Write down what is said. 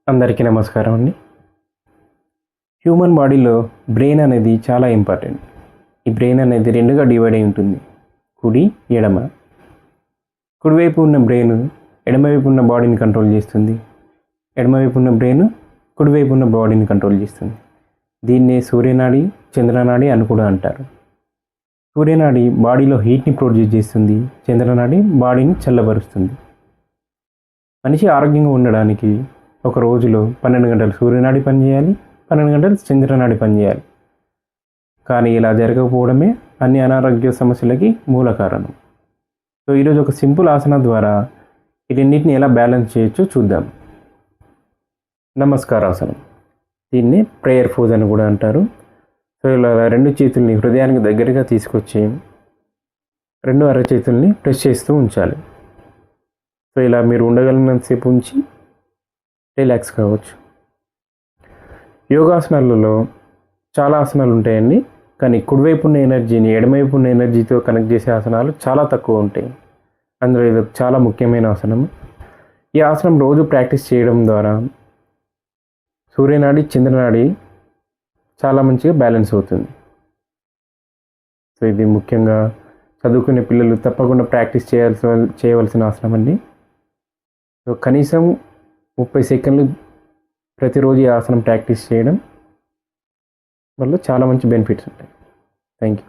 అందరికీ నమస్కారం అండి. హ్యూమన్ బాడీలో బ్రెయిన్ అనేది చాలా ఇంపార్టెంట్. ఈ బ్రెయిన్ అనేది రెండుగా డివైడ్ అయి ఉంటుంది, కుడి ఎడమ. కుడివైపు ఉన్న బ్రెయిన్ ఎడమవైపు ఉన్న బాడీని కంట్రోల్ చేస్తుంది, ఎడమవైపు ఉన్న బ్రెయిన్ కుడివైపు ఉన్న బాడీని కంట్రోల్ చేస్తుంది. దీన్నే సూర్యనాడి, చంద్రనాడి అని కూడా అంటారు. సూర్యనాడి బాడీలో హీట్ని ప్రొడ్యూస్ చేస్తుంది, చంద్రనాడి బాడీని చల్లబరుస్తుంది. మనిషి ఆరోగ్యంగా ఉండడానికి ఒక రోజులో 12 గంటలు సూర్యనాడి పనిచేయాలి, 12 గంటలు చంద్రనాడి పనిచేయాలి. కానీ ఇలా జరగకపోవడమే అన్ని అనారోగ్య సమస్యలకి మూల కారణం. సో ఈరోజు ఒక సింపుల్ ఆసన ద్వారా వీటన్నిటిని ఎలా బ్యాలెన్స్ చేయొచ్చో చూద్దాం. నమస్కారాసనం, దీన్ని ప్రేయర్ పోజ్ అని కూడా అంటారు. సో ఇలా రెండు చేతుల్ని హృదయానికి దగ్గరగా తీసుకొచ్చి రెండు అరచేతుల్ని ప్రెస్ చేస్తూ ఉంచాలి. సో ఇలా మీరు ఉండగలిగినంతసేపు ఉంచి రిలాక్స్ కావచ్చు. యోగాసనాలలో చాలా ఆసనాలు ఉంటాయండి, కానీ కుడివైపు ఉన్న ఎనర్జీని ఎడమవైపు ఉన్న ఎనర్జీతో కనెక్ట్ చేసే ఆసనాలు చాలా తక్కువ ఉంటాయి. అందులో ఇది చాలా ముఖ్యమైన ఆసనం. ఈ ఆసనం రోజు ప్రాక్టీస్ చేయడం ద్వారా సూర్యనాడి, చంద్రనాడి చాలా మంచిగా బ్యాలెన్స్ అవుతుంది. సో ఇది ముఖ్యంగా చదువుకునే పిల్లలు తప్పకుండా ప్రాక్టీస్ చేయవలసిన ఆసనం అండి. సో కనీసం 30 సెకండ్లు ప్రతిరోజు ఈ ఆసనం ప్రాక్టీస్ చేయడం వల్ల చాలా మంచి బెనిఫిట్స్ ఉంటాయి. Thank you.